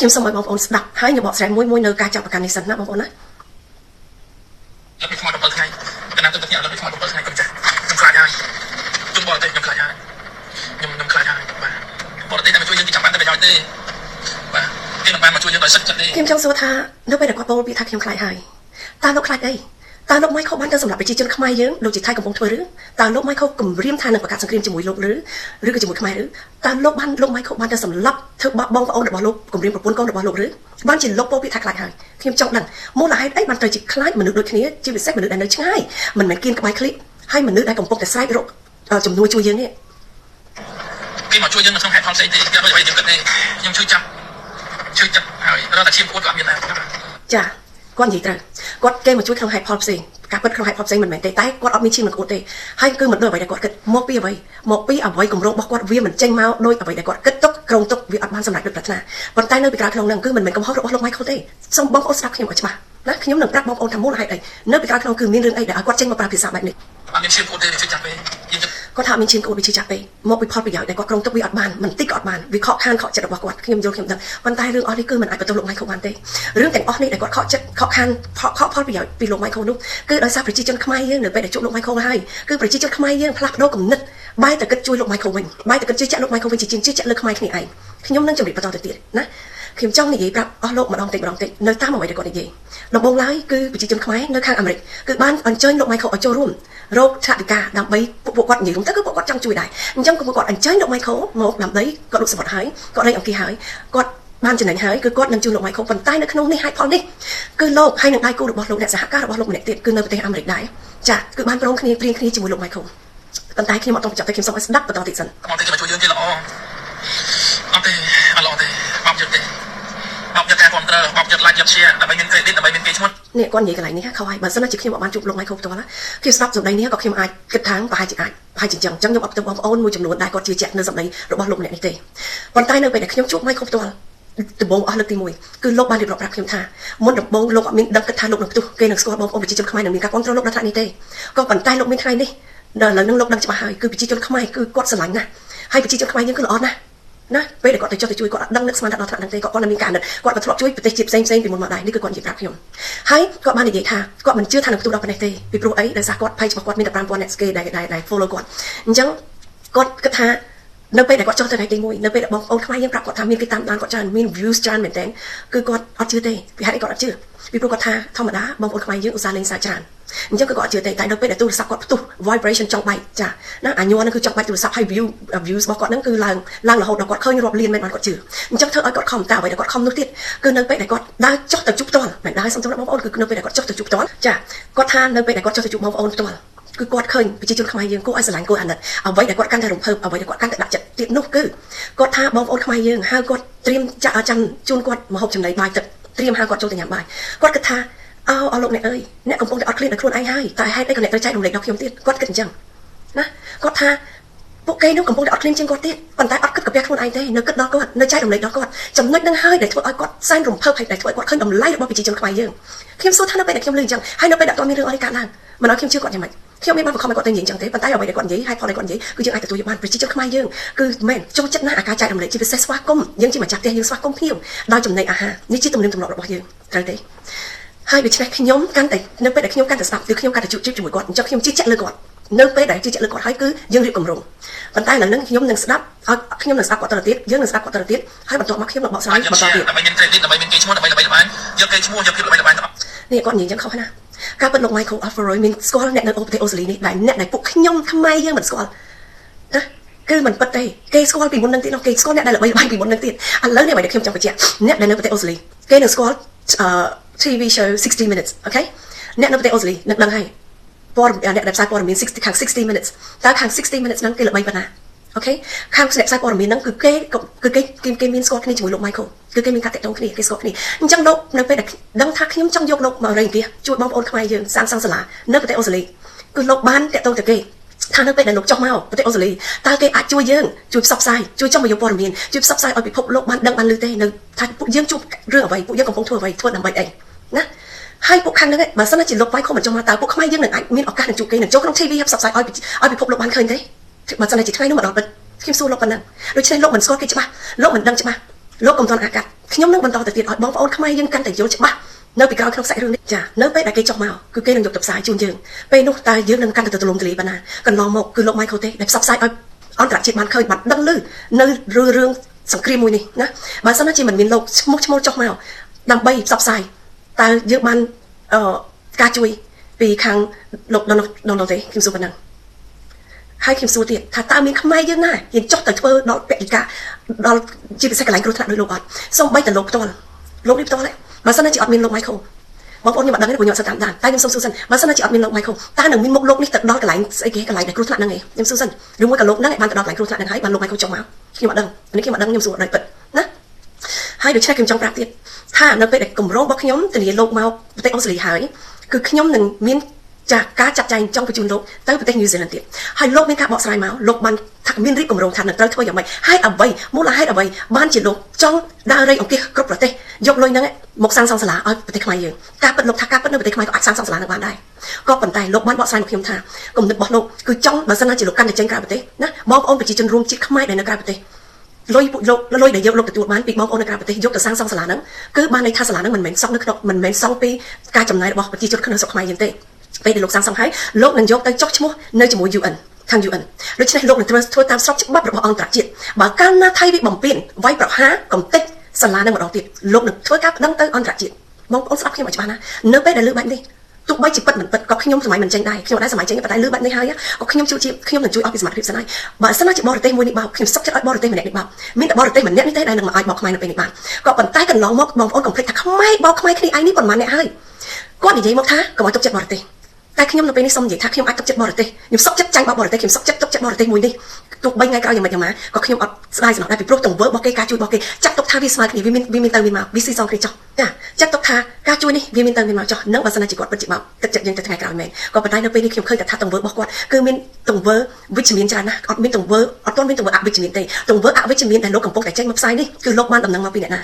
ខ្ញុំសូមឲ្យបងប្អូនស្ដាប់ហើយនៅបកស្រាយមួយនៅការចាប់ប្រកាន់នេះសិនណាបងប្អូនណាពីថ្ម7ថ្ងៃកណ្ដាលទឹកខ្ញុំលើពីថ្ម7ថ្ងៃខ្ញុំចាស់ខ្ញុំខ្លាចហើយជុំបរទេសខ្ញុំខ្លាចហើយខ្ញុំខ្លាចហើយបាទបរទេសតែមកជួយយើងគេចាំបាច់តែប្រយោជន៍ទេបាទគេមិនបានមកជួយយើងដោយសិទ្ធិចិត្តទេខ្ញុំចង់សួរថានៅពេលដែលគាត់ពោលពីថាខ្ញុំខ្លាចហើយតើលោកខ្លាចអីតើលោកម៉ៃខូបានទៅសម្រាប់ប្រជាជនខ្មែរយើងដូចជាថៃកំពុងធ្វើឬតើលោកម៉ៃខូគម្រាមថានឹងបង្កើតសង្គ្រាមជាមួយលោកឬក៏ជាមួយខ្មែរឬតើលោកម៉ៃខូបានទៅសម្លាប់ធ្វើបាបបងប្អូនរបស់លោកគម្រាមប្រពន្ធកូនរបស់លោកឬបានជាលោកពោលពីថាខ្លាចហើយខ្ញុំចង់ដឹងមូលហេតុអីបានទៅជាខ្លាចមនុស្សដូចគ្នាជាពិសេសមនុស្សដែលនៅឆ្ងាយមិនមែនគៀនក្បែរឃ្លីហើយមនុស្សដែលកំពុងតែស្រែករកជំនួយជួយយើងនេះគេមកជួយយើងនៅក្នុងហេតុផលផ្សេងទេគេអត់ឲ្យយើងគិតទេខ្ញុំជួយចាប់ហើយរត់តែឈាមគាត់មានដែរចាគាត់និយាយត្រូវគាត់គេមកជួយក្នុងហេតុផលផ្សេងការពិតក្នុងហេតុផលផ្សេងមិនមែនទេតែគាត់អត់មានឈាមនឹងគាត់ទេហើយគឺមិនដូចអ្វីដែលគាត់គិតមកពីអ្វីគម្រោងរបស់គាត់វាមិនចេញមកដូចអ្វីដែលគាត់គិតទុកក្រុងទុកវាអត់បានសម្រេចដូចប្រាថ្នាប៉ុន្តែនៅពីក្រៅក្នុងហ្នឹងគឺមិនមែនកំហុសរបស់លោកម៉ៃខូទេសូមបងប្អូនស្ដាប់ខ្ញុំឲ្យច្បាស់ណាខ្ញុំនឹងប្រាប់បងប្អូនថាមូលហេតុអីនៅពីក្រៅក្នុងគឺមានរឿងអីដែលឲ្យគាត់ចេញមកប្រើភាសាបែបនេះអត់មានឈាមគាត់ទេជួយចាប់ពេកគាត់ថាមានឈាមគាត់វាឈឺចាប់ពេកមកពីផលប្រយោជន៍ដែលគាត់ក្រុងទុកវាអត់បានមិនតិចក៏អត់បានវាខកខានខកចិត្តរបស់គាត់ខ្ញុំយល់ខ្ញុំដឹងប៉ុន្តែរឿងអស់នេះគឺមិនអាចបន្ទោសលោកម៉ៃខូបានទេរឿងទាំងអស់នេះដែលគាត់ខកចិត្តខកខានខកផលប្រយោជន៍ពីលោកម៉ៃខូនោះគឺដោយសារប្រជាជនខ្មែរយើងនៅពេលដែលជួបលោកម៉ៃខូហើយគឺប្រជាជនខ្មែរយើងផ្លាស់ប្ដូរគំនិតបែរទៅគិតជួយលោកម៉ៃខូវិញបែរទៅគិតជឿជាក់លោកម៉ៃខូវិញជាជាងជឿជាក់លើខ្មែរគ្នាឯងខ្ញុំនឹងជម្រាបបន្តទៅទៀតណាខ្ញុំចង់និយាយប្រាប់អស់លោកម្ដងតិចនៅតាមអ្វីដែលគាត់និយាយដំបូងឡើយគឺប្រជាជនខ្មែរនៅខាងអាមេរិកគឺបានអញ្ជើញលោកម៉ៃខូឲ្យចូលរួមរោគថវិកាដើម្បីពួកគាត់និយាយរួមទៅគឺពួកគាត់ចង់ជួយដែរអញ្ចឹងគឺពួកគាត់អញ្ជើញលោកម៉ៃខូមកដើម្បីគាត់លោកសវត្តហើយគាត់លេងអង្គាហើយគាត់បានចំណេញហើយគឺគាត់នឹងជួយលោកម៉ៃខូប៉ុន្តែនៅក្នុងនេះហេតុផលនេះគឺលោកហើយនឹងដៃគូរបស់លោកអ្នកសហការរបស់លោកម្នាក់ទៀតគឺនៅប្រទេសអាមេរិកដែរចាគឺបានព្រមគ្នាព្រៀងគ្នាជាមួយលោកម៉ៃខូប៉ុន្តែខ្ញុំអត់ต้องបញ្ចប់ទេខ្ញុំសូមឲ្យស្ដាប់បន្តទៀតសិនមកទេគេមកជួយយើងគេល្អអត់ទេអត់ល្អទេបបយុទ្ធទេបបយុទ្ធការគ្រប់ត្របបយុទ្ធឡាយយុទ្ធ share ដើម្បីមាន credit ដើម្បីមានគេឈ្មោះនេះគាត់និយាយកន្លែងនេះខុសហើយបើសិនជាខ្ញុំអត់បានជួបលោកម៉ៃខូផ្ទាល់ខ្ញុំស្ដាប់សម្ដីនេះក៏ខ្ញុំអាចគិតថាប្រហែលជាអញ្ចឹងខ្ញុំអត់ទៅបងប្អូនមួយចំនួនដែលគាត់ជឿជាក់នៅសម្ដីរបស់លោកម្នាក់នេះទេប៉ុន្តែនៅពេលដែលខ្ញុំជួបម៉ៃខូផ្ទាល់ដំបូងអស់លើកទី1គឺលោកបានរៀបរាប់ប្រាប់ខ្ញុំថាមុនដំបូងលោកអត់មានដឹងគិតថាលោកនឹងផ្ទុះគេនឹងស្គាល់បងប្អូនប្រជាជនខ្មែរនឹងមានការគ្រប់គ្រងលោកដល់ថ្នាក់នេះទេក៏ប៉ុន្តែលោកមានថ្ងៃនេះដល់ឥឡូវនឹងលោកដឹងច្បាស់ហើយគឺប្រជាជនខ្មែរគឺគាត់ស្រឡាញ់ណាស់ហើយប្រជាជនខ្មែរយើងគឺល្អណាស់ណាពេលដែលគាត់ទៅចុះទៅជួយគាត់អត់ដឹងនឹកស្មានថាដល់ថ្នាក់ហ្នឹងទេគាត់មានការអាណិតគាត់ក៏ធ្លាប់ជួយប្រទេសជាតិផ្សេងពីមុនមកដែរនេះគឺគាត់និយាយប្រាប់ខ្ញុំហើយគាត់បាននិយាយថាគាត់មិនជឿថានឹងផ្ទុះដល់ប៉ុណ្ណេះទេពីព្រោះអីដោយសារគាត់ page របស់គាត់មានតែ 5000 អ្នកស្គេដែល follow គាត់អញ្ចឹងគាត់គិតថានៅពេលដែលគាត់ចុះទៅថ្ងៃទី1នៅពេលដែលបងប្អូនខ្មែរយើងប្រាប់គាត់ថាមានគេតាមដានគាត់ច្រើនមាន views ច្រើនមែនទែនគឺគាត់អត់ជឿទេពីហេតុអីគាត់អត់ជឿពីព្រោះគាត់ថាធម្មតាបងប្អូនខ្មែរយើងឧស្សាហ៍លេងសារច្រើនអញ្ចឹងគឺគាត់អត់ជឿទេតែនៅពេលដែលទូរស័ព្ទគាត់ផ្ទុះ vibration ចង់បែកចាណាអាញ័រហ្នឹងគឺចង់បែកទូរស័ព្ទហើយ views របស់គាត់ហ្នឹងគឺឡើងរហូតដល់គាត់ឃើញរាប់លានមែនបានគាត់ជឿអញ្ចឹងធ្វើឲ្យគាត់ខំតែអ្វីដែលគាត់ខំនោះទៀតគឺនៅពេលដែលគាត់ដើរចុះទៅជួបផ្ទាល់មិនដើរសំទោសបងប្អូនគឺនៅពេលដែលគាត់ចុះទៅជួបផ្ទាល់ចាគាត់ថានៅពេលដែលគាត់ចុះទៅជួបបងប្អូនផ្ទាល់គឺគាត់ឃើញប្រជាជនខ្មែរយើងគួរឲ្យស្រឡាញ់គួរអាណិតអ្វីដែលគាត់កាន់តែរំភើបអ្វីដែលគាត់កាន់តែដាក់ចិត្តទៀតនោះគឺគាត់ថាបងប្អូនខ្មែរយើងហៅគាត់ត្រៀមចាក់ចាំជូនគាត់ម្ហូបចំណីបាយទឹកត្រៀមហៅគាត់ចូលទៅញ៉ាំបាយគាត់គិតថាអលោកអ្នកអើយអ្នកកំពុងតែអត់ឃ្លានដល់ខ្លួនឯងហើយតែហេតុអីក៏អ្នកត្រូវចែករំលែកដល់ខ្ញុំទៀតគាត់គិតអញ្ចឹងណាគាត់ថាពួកគេនោះកំពុងតែអត់ឃ្លានជាងគាត់ទៀតប៉ុន្តែអត់គិតកាពះខ្លួនឯងទេនៅគិតដល់គាត់នៅចែករំលែកដល់គាត់ចំណុចហ្នឹងហើយដែលធ្វើឲ្យគាត់សែនរំភើបហើយដែលធ្វើឲ្យគាត់ឃើញតម្លៃរបស់ប្រជាជនខ្មែរយើងខ្ញុំសួរថានៅពេលដែលខ្ញុំលើអញ្ចឹងហើយនៅពេលដែលអត់មានរឿងអីកើតឡើងមិនឲ្យខ្ញុំជឿគាត់យ៉ាងម៉េចខ្ញុំមានបានបង្ខំឲ្យគាត់ទៅនិយាយអញ្ចឹងទេប៉ុន្តែអ្វីដែលគាត់និយាយហើយផលដែលគាត់និយាយគឺយើងអាចទទួលយកបានប្រជាជនខ្មែរយើងគឺមែនចូលចិត្តណាស់អាការចែករំលែកជាពិសេសស្វាគមន៍យើងជាម្ចាស់ផ្ទះយើងស្វាគមន៍ភ្ញៀវដោយចំណីអាហារនេះជាទំនៀមទម្លាប់របស់យើងត្រូវទេហើយដូច្នេះខ្ញុំកាន់តែនៅពេលដែលខ្ញុំកាន់តែស្ដាប់គឺខ្ញុំកាន់តែជួបជាមួយគាត់អញ្ចឹងខ្ញុំជឿជាក់លើគាត់នៅពេលដែលជឿជាក់លើគាត់ហើយគឺយើងរៀបគម្រោងប៉ុន្តែឥឡូវហ្នឹងខ្ញុំនឹងស្ដាប់ឲ្យខ្ញុំនឹងស្ដាប់គាត់ទៅទៀតយើងនឹងស្ដាប់គាត់ទៅទៀតហើយបន្ទាប់មកខ្ញុំនឹងបកស្រាយបន្តទៀតដើម្បីមាន credit ដើម្បីមានគេឈ្មោះដើម្បីល្បីល្បាញយកគេឈ្មោះយកភាពល្បីល្បាញទាំងអស់នេះគាត់និយាយអញ្ចឹងខុសណាការពិតលោក Michael Alfaro មានស្គាល់អ្នកនៅប្រទេសអូស្ត្រាលីនេះដែលអ្នកដែលពួកខ្ញុំខ្មែរយើងមិនស្គាល់ណាគឺមិនពិតទេគេស្គាល់ពីមុននឹងទៀតគេស្គាល់អ្នកដែលល្បីល្បាញពីមុននឹងទៀតឥឡូវនេះអ្វីដែលខ្ញុំចង់បញ្ជាក់អ្នកដែលនៅប្រទេសអូស្ត្រាលីគេនឹងស្គាល់TV show 60 minutes អូខេអ្នកនៅប្រទេសអូស្ត្រាលីនឹងដឹងហើយព័ត៌មានអ្នកដែលផ្សាយព័ត៌មានខាង60 minutes តើខាង60 minutesហ្នឹងគេល្បីប៉ុណ្ណាអូខេខាងអ្នកផ្សាយព័ត៌មានហ្នឹងគឺគេមានស្គាល់គ្នាជាមួយលោក Michael គឺគេមានការតាក់ទងគ្នាគេស្គាល់គ្នាអញ្ចឹងលោកនៅពេលដែលដឹងថាខ្ញុំចង់យកលោកមករៃវាជួយបងប្អូនខ្មែរយើងសាងសាលានៅប្រទេសអូស្ត្រាលីគឺលោកបានតាក់ទងទៅគេថានៅពេលដែលលោកចុះមកប្រទេសអូស្ត្រាលីតើគេអាចជួយយើងជួយផ្សព្វផ្សាយជួយចង់មកយកព័ត៌មានជួយផ្សព្វផ្សាយឲ្យពិភពលោកបានដឹងបានឮទេនៅថាពួកយើងជួបរឿងអ្វីពួកយើងកំពុងធ្វើអ្វីធ្វើដើម្បីអីណាហើយពួកខាងហ្នឹងបើសិនជាលោក Michael មិនចង់មកតើពួកខ្មែរយើងនឹងអាចមានឱកាសនឹងជួបគេនឹងចូលក្នុង TV ផ្សព្វផ្សាយឲ្យពិភពលោកបានឃើញទេបើសិនជាថ្ងៃនោះមកដល់ខ្ញុំសួរលោកប៉ុណ្ណឹងដូច្នេះលោកមិនស្គាល់គេច្បាស់លោកមិនដឹងច្បាស់លោកកុំទាន់អាកាត់ ខ្ញុំនឹងបន្តទៅទៀតឲ្យបងប្អូនខ្មែរយើងកាន់តែយល់ច្បាស់នៅពីក្រោយក្នុងសាច់រឿងនេះចានៅពេលដែលគេចុះមកគឺគេនឹងយកទៅផ្សាយជូនយើងពេលនោះតើយើងនឹងកាន់តែទលំទលាយប៉ុណ្ណាកន្លងមកគឺលោក Michael ទេដែលផ្សព្វផ្សាយឲ្យអន្តរជាតិបានឃើញបានដឹងឮនៅរឿងសង្គ្រាមមួយនេះណាបើសិនណាជាមិនមានលោកឈ្មោះចុះមកដើម្បីផ្សព្វផ្សាយតើយើងបានការជួយពីខាងលោក Donald ទេខ្ញុំសួរប៉ុណ្ណឹងហើយខ្ញុំសួរទៀតថាតើមានខ្មែរយើងណាយើងចុះទៅធ្វើដល់ពាក្យការដល់ជាពិសេសកន្លែងគ្រោះថ្នាក់ដោយលោកអត់សូម្បីតែលោកផ្ទាល់លោកនេះផ្ទាល់បើសិនណាជាអត់មានលោក Michael បងប្អូនខ្ញុំអត់ដឹងទេព្រោះខ្ញុំអត់សិនតាមដានតែខ្ញុំសូមសួរសិនបើសិនណាជាអត់មានលោក Michael តើនឹងមានមុខលោកនេះទៅដល់កន្លែងស្អីគេកន្លែងដែលគ្រោះថ្នាក់ហ្នឹងឯងខ្ញុំសួរសិនឬមួយក៏លោកហ្នឹងឯងបានទៅដល់កន្លែងគ្រោះថ្នាក់ហ្នឹងហើយបានលោក Michael ចុះមកខ្ញុំអត់ដឹងនេះខ្ញុំអត់ដឹងខ្ញុំសួរដោយពិតណាហើយដូច្នេះខ្ញុំចង់ប្រាប់ទៀតថានៅពេលដែលគម្រោងរបស់ខ្ញុំទៅលាលោកមកប្រទេសអូស្ត្រាលីហើយគឺខ្ញុំនឹងមានចាការចាត់ចែងចង់បញ្ជូនលោកទៅប្រទេសញូហ្សេឡង់ទៀតហើយលោកមានការបកស្រាយមកលោកបានថាមានរៀបគម្រោងថានឹងត្រូវធ្វើយ៉ាងម៉េចហើយអ្វីមូលហេតុអ្វីបានជាលោកចង់ដើររែកអង្គាសគ្រប់ប្រទេសយកលុយហ្នឹងមកសាងសង់សាលាឲ្យប្រទេសខ្មែរយើងការពិតលោកថាការពិតនៅប្រទេសខ្មែរក៏អាចសាងសង់សាលានឹងបានដែរក៏ប៉ុន្តែលោកបានបកស្រាយមកខ្ញុំថាគំនិតរបស់លោកគឺចង់បើសិនណាជាលោកកាន់តែចេញក្រៅប្រទេសណាបងប្អូនប្រជាជនរួមជាតិខ្មែរដែលនៅក្រៅប្រទេសលុយដែលយកលោកទទួលបានពីបងប្អូននៅក្រៅប្រទេសយកទៅសាងសង់សាលាហ្នឹងគឺបានន័យថាសាលាហ្នឹងមិនមែនសង់នៅក្នុងមិនមែនសង់ពីការចំណាយរបស់ប្រជាជនក្នុងស្រុកខ្មែរយើងទេពេលដែលលោកសាងសង់ហើយលោកនឹងយកទៅចុះឈ្មោះនៅជាមួយ UN ខាង UN ដូច្នេះលោកនឹងធ្វើតាមស្របច្បាប់របស់អង្គការជាតិបើកាលណាថៃវាបំពេញវាយប្រហារកំទេចសាលានឹងម្ដងទៀតលោកនឹងធ្វើការប្តឹងទៅអង្គការជាតិបងប្អូនស្ដាប់ខ្ញុំឲ្យច្បាស់ណានៅពេលដែលលើបែបនេះទោះបីជាពិតមិនពិតក៏ខ្ញុំសម័យមិនចេញដែរខ្ញុំអត់ដែរសម័យចេញប៉ុន្តែលើបែបនេះហើយក៏ខ្ញុំជួយខ្ញុំនឹងជួយឲ្យពីសមត្ថភាពសិនហើយបើសិនណាជាបរទេសមួយនេះបោកខ្ញុំសុខចិត្តឲ្យបរទេសម្នាក់នេះបោកមានតែបរទេសម្នាក់នេះទេដែលនឹងមកឲ្យបោកខ្មែរនៅពេលនេះបានក៏ប៉ុន្តែកន្លងមកបងប្អូនកុំភ្លេចថាខ្មែរបោកខ្មែរគ្នាឯងនេះប៉ុន្មានអ្នកហើយគាត់និយាយមកថាកុំឲ្យទុកចិត្តបរទេសតែខ្ញុំនៅពេលនេះសូមនិយាយថាខ្ញុំអាចទុកចិត្តបរទេសខ្ញុំសុខចិត្តចាញ់បោកបរទេសខ្ញុំសុខចិត្តទុកចិត្តបរទេសមួយនេះទោះបីថ្ងៃក្រោយយ៉ាងម៉េចយ៉ាងម៉ាក៏ខ្ញុំអត់ស្ដាយសំណោះដែរពីព្រោះទង្វើរបស់គេការជួយរបស់គេចាត់ទុកថាវាស្មើគ្នាវាមានទៅមានមកវាស៊ីសងគ្នាចោះចាចាត់ទុកថាការជួយនេះវាមានទៅមានមកចោះនឹងបើសិនជាគាត់ពិតជាបោកទឹកចិត្តយើងទៅថ្ងៃក្រោយមែនក៏ប៉ុន្តែនៅពេលនេះខ្ញុំឃើញតែថាទង្វើរបស់គាត់គឺមានទង្វើវិជ្ជមានច្រើនណាស់អត់មានទង្វើអត់ទាន់មានទង្វើអវិជ្ជមានទេទង្វើអវិជ្ជមានដែលលោកកំពុងតែចេញមកផ្សាយនេះគឺលោកបានដំណឹងមកពីអ្នកណា